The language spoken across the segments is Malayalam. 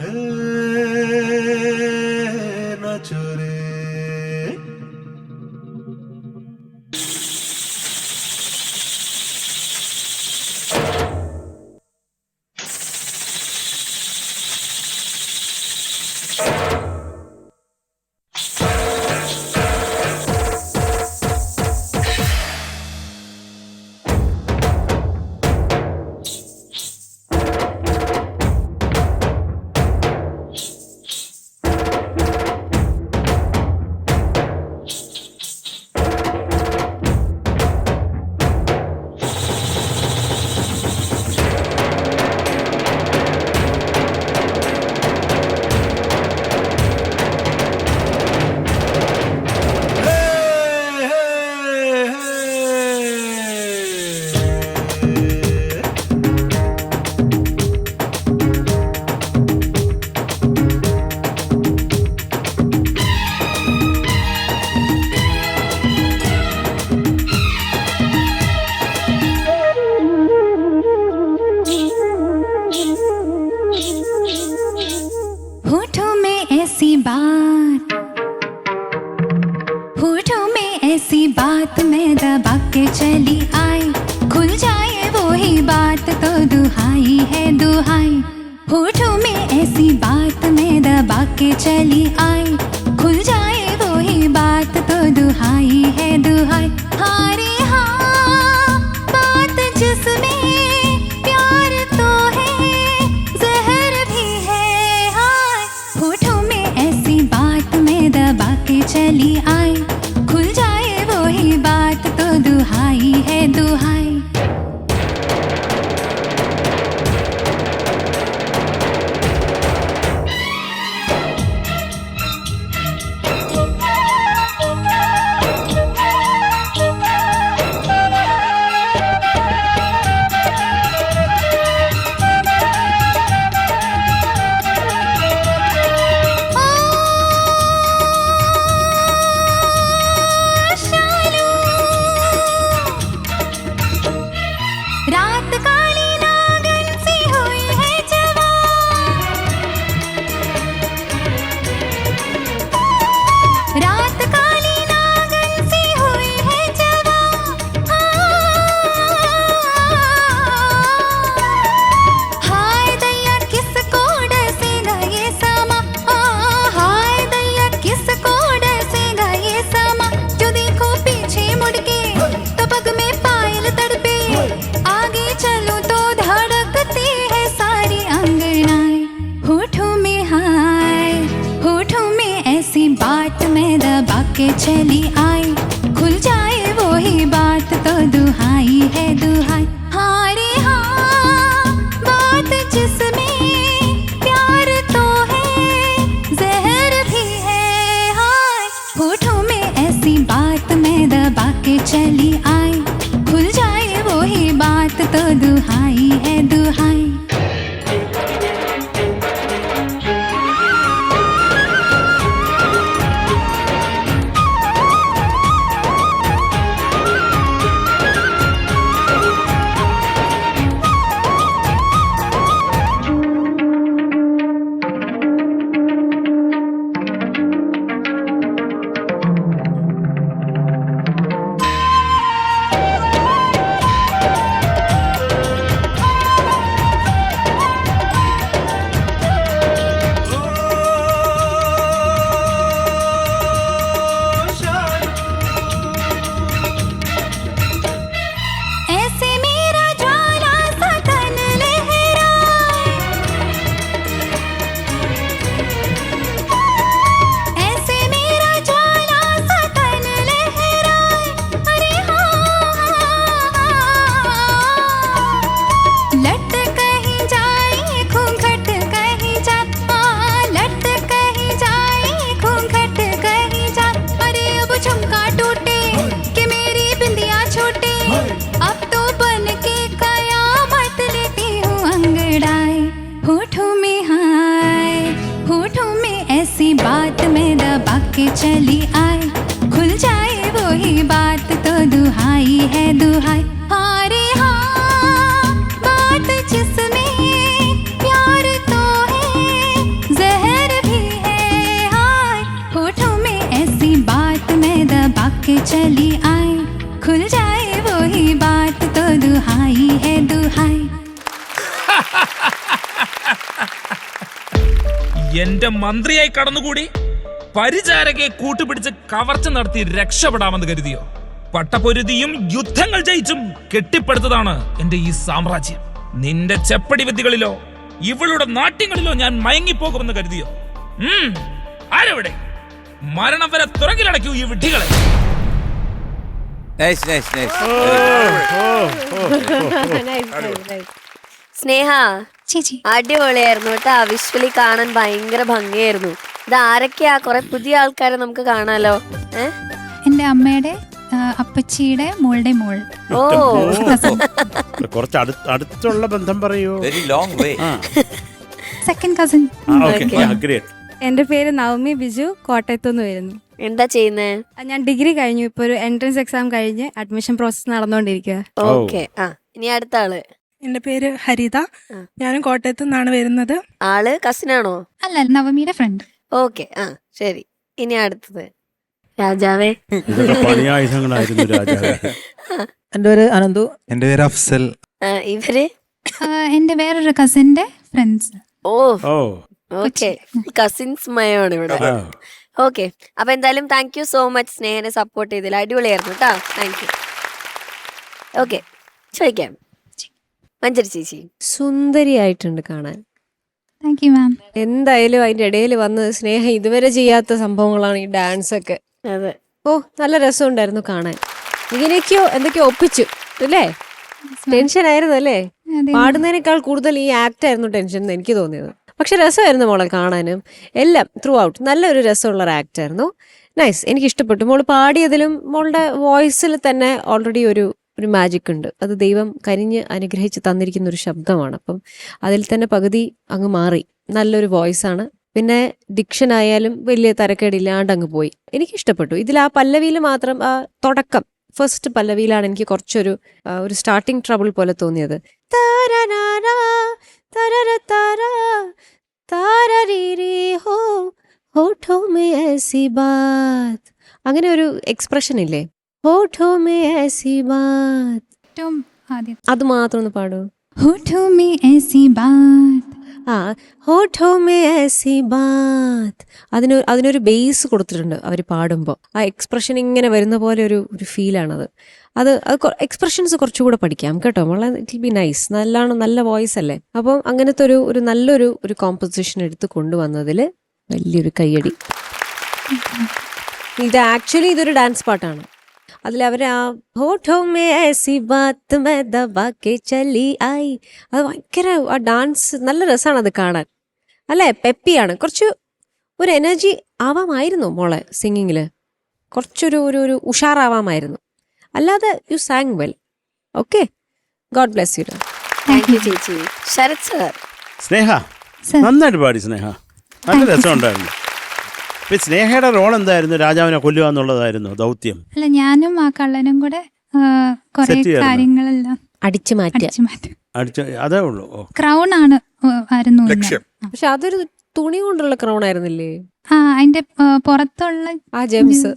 दिल न चोरे। होठों में ऐसी बात, होठों में ऐसी बात मैं दबा के चली आई, खुल जाए वो ही बात तो दुहाई है दुहाई। होठों में ऐसी बात मैं दबा के चली आई, खुल जाए वो ही बात तो दुहाई है दुहाई। हारे हाँ बात जिसमें प्यार तो है जहर भी है हाय। होठों में ऐसी बात मैं दबा के चली आई, खुल जाए वो ही बात तो दुहाई है दुहाई। रात काली नागन सी हुई है जवान, रात काली नागन सी हुई है जवान। हाय दैया किसको डसेगा ये समा, हाय दैया किसको डसेगा ये समा। जो देखो पीछे मुड़ के तो पग में पायल तड़पे, आगे चलो तो धड़कती है सारी अंगनाएं। होठों में हाय, होठों में ऐसी बात मैं दबा के चली आई, खुल जाए वो ही बात तो दुहाई है दुहाई। हारे हाँ बात जिसमें प्यार तो है जहर भी है हाय। होठों में ऐसी बात मैं दबा के चली आई, खुल जाए वो ही बात तो दुहाई है दुहाई। बात में दबा के चली आई, खुल जाए वो ही बात तो दुहाई है दुहाई। हारे हाँ बात जिसमें प्यार तो है चली आए खुल जाए वो ही बात तो दुहाई है दुहाई. എന്റെ മന്ത്രിയായി കടന്നുകൂടി പരിചാരകയെ കൂട്ടുപിടിച്ച് കവർച്ച നടത്തി രക്ഷപ്പെടാമെന്ന് കരുതിയോ? പട്ടപ്പൊരുതിയും യുദ്ധങ്ങൾ ജയിച്ചും കെട്ടിപ്പടുത്തതാണ് എന്റെ ഈ സാമ്രാജ്യം. നിന്റെ ചെപ്പടി വിദ്യകളിലോ ഇവളുടെ നാട്യങ്ങളിലോ ഞാൻ മയങ്ങിപ്പോകുമെന്ന് കരുതിയോ? ആരെവിടെ? മരണം വരെ തുറകിലടക്കൂ ഈ വിഡ്ഢികളെ. സ്നേഹ ചേച്ചി അടിപൊളിയായിരുന്നു കേട്ടോ. വിഷ്വലി കാണാൻ ഭയങ്കര ഭംഗിയായിരുന്നു. ഇത് ആരൊക്കെയാ? കൊറേ പുതിയ ആൾക്കാരെ നമുക്ക് കാണാലോ. എന്റെ അമ്മയുടെ അപ്പച്ചിയുടെ മോളുടെ മോൾ. ഓ കുറച്ച് അടുത്തുള്ള ബന്ധം പറയൂ. Very long way. Second cousin. എന്റെ പേര് നവമി ബിജു, കോട്ടയത്തുനിന്ന് വരുന്നു. എന്താ ചെയ്യുന്നേ? ഞാൻ ഡിഗ്രി കഴിഞ്ഞു. ഇപ്പൊ ഒരു എൻട്രൻസ് എക്സാം കഴിഞ്ഞ് അഡ്മിഷൻ പ്രോസസ് നടന്നുകൊണ്ടിരിക്കുക. ഓക്കെ. ഇനി അടുത്ത ആള്. എന്റെ പേര് ഹരിത, ഞാനും കോട്ടയത്തു നിന്നാണ് വരുന്നത്. ആള് കസിനാണോ? അല്ല, നവമിയുടെ ഫ്രണ്ട്. ഓക്കെ, ശരി. ഇനി അടുത്തത് രാജാവേ. പണിയായുധങ്ങളായിരുന്നു രാജാവേ. എന്റെ പേര് അനന്തു. എന്റെ പേര് അഫ്സൽ. ഇവര് എന്റെ വേറൊരു കസിന്റെ ഫ്രണ്ട്സ്. ഓ ഓക്കെ, കസിൻസ് മയാണ് ഇവിടെ. ഓക്കെ, അപ്പൊ എന്തായാലും താങ്ക് യു സോ മച്ച് സ്നേഹനെ സപ്പോർട്ട് ചെയ്തില്ല. അടിപൊളിയായിരുന്നു കേട്ടോ. Thank you. ഓക്കെ, ചോദിക്കാം. മഞ്ജരി ചേച്ചി. സുന്ദരിയായിട്ടുണ്ട് കാണാൻ. Thank you ma'am. എന്തായാലും അതിന്റെ ഇടയിൽ വന്ന് സ്നേഹ ഇതുവരെ ചെയ്യാത്ത സംഭവങ്ങളാണ് ഈ ഡാൻസ് ഒക്കെ. അതെ. ഓ, നല്ല രസമുണ്ടായിരുന്നു കാണാൻ. ഇങ്ങനെയൊക്കെയോ എന്തൊക്കെയോ ഒപ്പിച്ചു അല്ലേ? ടെൻഷൻ ആയിരുന്നു അല്ലേ? പാടുന്നതിനേക്കാൾ കൂടുതൽ ഈ ആക്ട് ആയിരുന്നു ടെൻഷൻ എന്ന് എനിക്ക് തോന്നിയത്. പക്ഷെ രസമായിരുന്നു മോളെ കാണാനും എല്ലാം. ത്രൂ ഔട്ട് നല്ലൊരു രസമുള്ള ഒരു ആക്ട് ആയിരുന്നു. നൈസ്, എനിക്ക് ഇഷ്ടപ്പെട്ടു. മോള് പാടിയതിലും മോളുടെ വോയിസിൽ തന്നെ ഓൾറെഡി ഒരു മാജിക് ഉണ്ട്. അത് ദൈവം കരിഞ്ഞ് അനുഗ്രഹിച്ച് തന്നിരിക്കുന്ന ഒരു ശബ്ദമാണ്. അപ്പം അതിൽ തന്നെ പകുതി അങ്ങ് മാറി. നല്ലൊരു വോയിസാണ്. പിന്നെ ഡിക്ഷൻ ആയാലും വലിയ തരക്കേടില്ലാണ്ട് അങ്ങ് പോയി. എനിക്കിഷ്ടപ്പെട്ടു. ഇതിൽ ആ പല്ലവിയിൽ മാത്രം ആ തുടക്കം ഫസ്റ്റ് പല്ലവിയിലാണ് എനിക്ക് കുറച്ചൊരു സ്റ്റാർട്ടിങ് ട്രബിൾ പോലെ തോന്നിയത്. അങ്ങനെ ഒരു എക്സ്പ്രഷൻ ഇല്ലേ, होठों में ऐसी बात. അത് മാത്രം ഒന്ന് പാടൂ. होठों में ऐसी बात. होठों में ऐसी बात. അതിനൊരു ബേസ് കൊടുത്തിട്ടുണ്ട് അവർ പാടുമ്പോൾ. ആ എക്സ്പ്രഷൻ ഇങ്ങനെ വരുന്ന പോലെ ഒരു ഫീലാണത്. അത് എക്സ്പ്രഷൻസ് കുറച്ചുകൂടെ പഠിക്കാം കേട്ടോ. വളരെ ഇറ്റ് വിൽ ബി നൈസ്. നല്ല വോയിസ് അല്ലേ? അപ്പം അങ്ങനത്തെ ഒരു നല്ലൊരു കോമ്പോസിഷൻ എടുത്ത് കൊണ്ടുവന്നതിൽ വലിയൊരു കയ്യടി. ഇത് ആക്ച്വലി ഇതൊരു ഡാൻസ് പാട്ടാണ്. അതിൽ അവർ ആ ഹോഠോ may IC Baat may ദബാ K ചലി ആയി, അത് ഭയങ്കര ആ ഡാൻസ് നല്ല രസമാണ് അത് കാണാൻ. അല്ലേ? പെപ്പിയാണ്. കുറച്ച് ഒരു എനർജി ആവാമായിരുന്നു മോളെ സിംഗിങ്ങിൽ. കുറച്ചൊരു ഉഷാറാവാമായിരുന്നു. അല്ലാതെ U San well. Okay, God bless you. Thank you ചേച്ചി. ശരത് സർ. സ്നേഹ നന്നായിട്ട് പാടി. സ്നേഹ നല്ല രസമുണ്ടായിരുന്നു. സ്നേഹയുടെ റോൾ എന്തായിരുന്നു? രാജാവിനെ കൊല്ലുക എന്നുള്ളതായിരുന്നു ദൗത്യം. അല്ല, ഞാനും ആ കള്ളനും കൂടെ കുറെ കാര്യങ്ങളെല്ലാം അടിച്ചു മാറ്റും. അതേ ഉള്ളൂ. ക്രൗൺ ആണ് ആയിരുന്നു ലക്ഷ്യം. പക്ഷെ അതൊരു തുണി കൊണ്ടുള്ള ക്രൗൺ ആയിരുന്നില്ലേ? അതിന്റെ പുറത്തുള്ള ആ ജെംസ്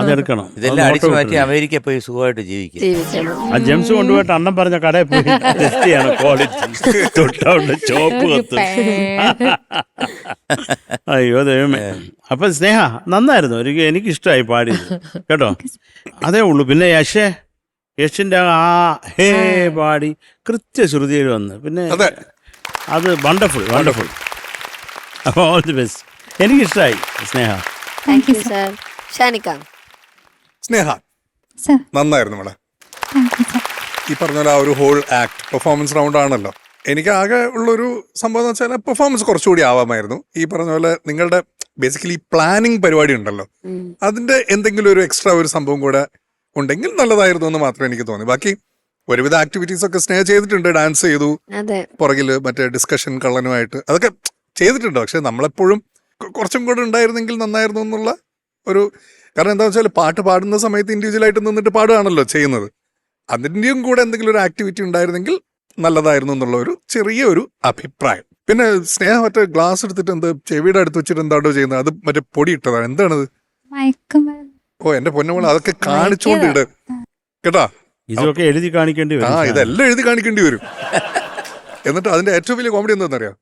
അതെടുക്കണം. ഇതെല്ലാം അടിച്ചു മാറ്റി അമേരിക്ക പോയി സുഖമായിട്ട് ജീവിക്കും. ആ ജെംസ് കൊണ്ടുപോയിട്ട് അണ്ണൻ പറഞ്ഞ കടയിൽ പോയി ടെസ്റ്റ് ചെയ്യണം ക്വാളിറ്റി. തൊട്ടവിടെ ചോപ്പ് കത്തും. അയ്യോ ദൈവമേ. അപ്പൊ സ്നേഹ നന്നായിരുന്നു. എനിക്കിഷ്ടമായി പാടിയത് കേട്ടോ. അതേ ഉള്ളൂ. പിന്നെ യശിന്റെ ആ ഹേ പാടി കൃത്യശ്രുതിയിൽ വന്ന് പിന്നെ അത് വണ്ടർഫുൾ. അപ്പോൾ ഓൾ ദി ബെസ്റ്റ്. എനിക്കിഷ്ടമായി സ്നേഹ. Thank you sir. ഷാനിക്ക. സ്നേഹ നന്നായിരുന്നു മോളെ. ഈ പറഞ്ഞ പോലെ ആ ഒരു ഹോൾ ആക്ട് പെർഫോമൻസ് റൗണ്ട് ആണല്ലോ. എനിക്ക് ആകെ ഉള്ളൊരു സംഭവം എന്ന് വെച്ചാൽ പെർഫോമൻസ് കുറച്ചുകൂടി ആവാമായിരുന്നു. ഈ പറഞ്ഞ പോലെ നിങ്ങളുടെ ബേസിക്കലി പ്ലാനിങ് പരിപാടി ഉണ്ടല്ലോ, അതിന്റെ എന്തെങ്കിലും ഒരു എക്സ്ട്രാ ഒരു സംഭവം കൂടെ ഉണ്ടെങ്കിൽ നല്ലതായിരുന്നു എന്ന് മാത്രമേ എനിക്ക് തോന്നി. ബാക്കി ഒരുവിധ ആക്ടിവിറ്റീസ് ഒക്കെ സ്നേഹ ചെയ്തിട്ടുണ്ട്. ഡാൻസ് ചെയ്തു, പുറകില് മറ്റേ ഡിസ്കഷൻ കള്ളനുമായിട്ട് അതൊക്കെ ചെയ്തിട്ടുണ്ട്. പക്ഷെ നമ്മളെപ്പോഴും കുറച്ചും കൂടെ ഉണ്ടായിരുന്നെങ്കിൽ നന്നായിരുന്നു എന്നുള്ള ഒരു കാരണം എന്താ വെച്ചാൽ പാട്ട് പാടുന്ന സമയത്ത് ഇൻഡിവിജ്വലായിട്ട് നിന്നിട്ട് പാടുകയാണല്ലോ ചെയ്യുന്നത്. അതിൻ്റെയും കൂടെ എന്തെങ്കിലും ഒരു ആക്ടിവിറ്റി ഉണ്ടായിരുന്നെങ്കിൽ നല്ലതായിരുന്നു എന്നുള്ള ഒരു ചെറിയൊരു അഭിപ്രായം. പിന്നെ സ്നേഹം മറ്റേ ഗ്ലാസ് എടുത്തിട്ട് ചെവിയുടെ അടുത്ത് വെച്ചിട്ട് എന്താണോ ചെയ്യുന്നത്? അത് മറ്റേ പൊടി ഇട്ടതാണ്. എന്താണത്? ഓ എന്റെ പൊന്നുമോളെ അതൊക്കെ കാണിച്ചുകൊണ്ടിട് കേട്ടാ. ഇതൊക്കെ എഴുതി കാണിക്കേണ്ടി ആ വരും. ഇതെല്ലാം എഴുതി കാണിക്കേണ്ടി വരും. എന്നിട്ട് അതിന്റെ ഏറ്റവും വലിയ കോമഡി എന്താണെന്നറിയാം,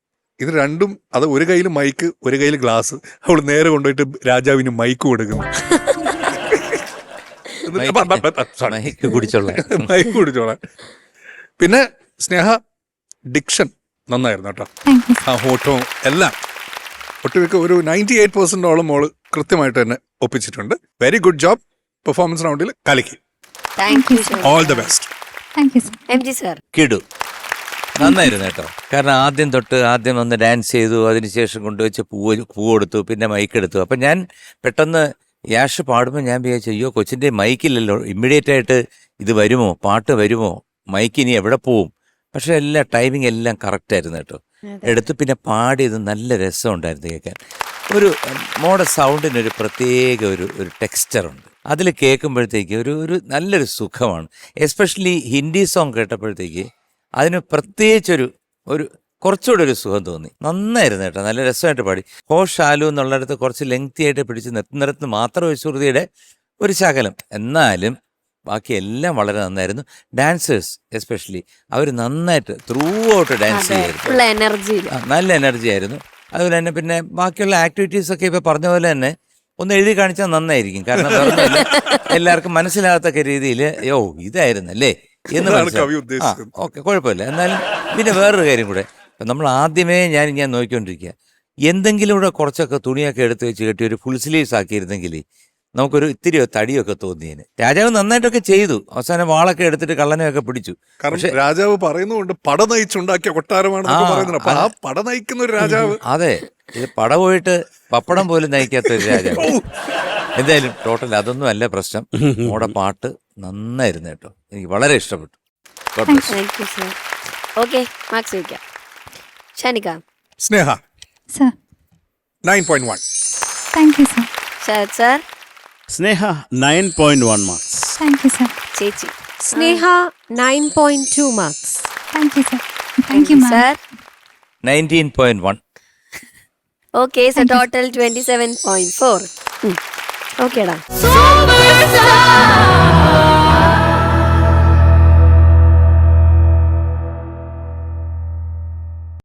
ഇത് രണ്ടും അത് ഒരു കയ്യിൽ മൈക്ക് ഒരു കയ്യിൽ ഗ്ലാസ്, അവള് നേരെ കൊണ്ടുപോയിട്ട് രാജാവിന് മൈക്ക് കൊടുക്കുന്നു. മൈക്ക് കുടിച്ചോളാം. മൈക്ക് കുടിച്ചോളാം. പിന്നെ സ്നേഹ ഡിക്ഷൻ നന്നായിരുന്നു കേട്ടോ, ആ ഹോട്ടവും എല്ലാം ഒട്ടുമിക്ക ഒരു 98% മോള് കൃത്യമായിട്ട് തന്നെ ഒപ്പിച്ചിട്ടുണ്ട്. Very good job. പെർഫോമൻസ് റൗണ്ടിൽ കലക്കി. Thank you sir. All the best. M G sir. കിടു നന്നായിരുന്നു കേട്ടോ. കാരണം ആദ്യം ഒന്ന് ഡാൻസ് ചെയ്തു, അതിനുശേഷം കൊണ്ടുവച്ച് പൂ കൊടുത്തു, പിന്നെ മൈക്ക് എടുത്തു. അപ്പം ഞാൻ പെട്ടെന്ന് യാഷ് പാടുമ്പോൾ ഞാൻ വിചാരിച്ചു, അയ്യോ കൊച്ചിൻ്റെ മൈക്കില്ലല്ലോ, ഇമ്മീഡിയറ്റ് ആയിട്ട് ഇത് വരുമോ, പാട്ട് വരുമോ, മൈക്ക് ഇനി എവിടെ പോവും. പക്ഷെ എല്ലാ ടൈമിങ് എല്ലാം കറക്റ്റായിരുന്നു കേട്ടോ. എടുത്തു പിന്നെ പാടിയത് നല്ല രസമുണ്ടായിരുന്നു കേൾക്കാൻ. ഒരു മോടെ സൗണ്ടിനൊരു പ്രത്യേക ഒരു ടെക്സ്ചറുണ്ട്. അതിൽ കേൾക്കുമ്പോഴത്തേക്ക് ഒരു നല്ലൊരു സുഖമാണ്. എസ്പെഷ്യലി ഹിന്ദി സോങ് കേട്ടപ്പോഴത്തേക്ക് അതിന് പ്രത്യേകിച്ചൊരു കുറച്ചുകൂടെ ഒരു സുഖം തോന്നി. നന്നായിരുന്നു കേട്ടോ, നല്ല രസമായിട്ട് പാടി. ഹോഷ് ആലു എന്നുള്ളിടത്ത് കുറച്ച് ലെങ്തി ആയിട്ട് പിടിച്ച് നിർത്തുന്നിടത്ത് മാത്രം ഒരു ശ്രുതിയുടെ ഒരു ശകലം, എന്നാലും ബാക്കി എല്ലാം വളരെ നന്നായിരുന്നു. ഡാൻസേഴ്സ് എസ്പെഷ്യലി അവർ നന്നായിട്ട് ത്രൂ ഔട്ട് ഡാൻസ് ചെയ്യായിരുന്നു, നല്ല എനർജി ആയിരുന്നു. അതുപോലെ തന്നെ പിന്നെ ബാക്കിയുള്ള ആക്ടിവിറ്റീസ് ഒക്കെ ഇപ്പൊ പറഞ്ഞ പോലെ തന്നെ ഒന്ന് എഴുതി കാണിച്ചാൽ നന്നായിരിക്കും. കാരണം എല്ലാവർക്കും മനസ്സിലാകത്തക്ക രീതിയിൽ ഇതായിരുന്നു അല്ലേ എന്ന് മനസ്സിലാവും. ഓക്കെ, കുഴപ്പമില്ല. എന്നാലും പിന്നെ വേറൊരു കാര്യം കൂടെ, നമ്മൾ ആദ്യമേ ഞാൻ നോക്കിക്കൊണ്ടിരിക്കുക, എന്തെങ്കിലും കൂടെ കുറച്ചൊക്കെ തുണിയൊക്കെ എടുത്ത് വെച്ച് കെട്ടി ഒരു ഫുൾ സ്ലീവ്സ് ആക്കിയിരുന്നെങ്കിൽ നമുക്കൊരു ഇത്തിരിയോ തടിയൊക്കെ തോന്നിയേനെ. രാജാവ് നന്നായിട്ടൊക്കെ ചെയ്തു, അവസാനം വാളൊക്കെ എടുത്തിട്ട് കള്ളനെയൊക്കെ പിടിച്ചു. കാരണം രാജാവ് പറയുന്നുണ്ട് പട നയിച്ചുണ്ടാക്കിയ കൊട്ടാരമാണെന്ന് പറയുന്നത്. അപ്പൊ ആ പട നയിക്കുന്ന ഒരു രാജാവ്. അതെ, ഇത് പട പോയിട്ട് പപ്പടം പോലും നയിക്കാത്ത ഒരു രാജാവ്. എന്തായാലും ടോട്ടൽ അതൊന്നും അല്ല പ്രശ്നം. മോടെ പാട്ട് നന്നായിരുന്നു കേട്ടോ, എനിക്ക് വളരെ ഇഷ്ടപ്പെട്ടു. സ്നേഹ 9.1. സ്നേഹ 9.1 മാർക്സ്. ചേച്ചി സ്നേഹ 9.2 മാർക്സ്. 19.1. Okay, so total 27.4. ഓക്കേടാ.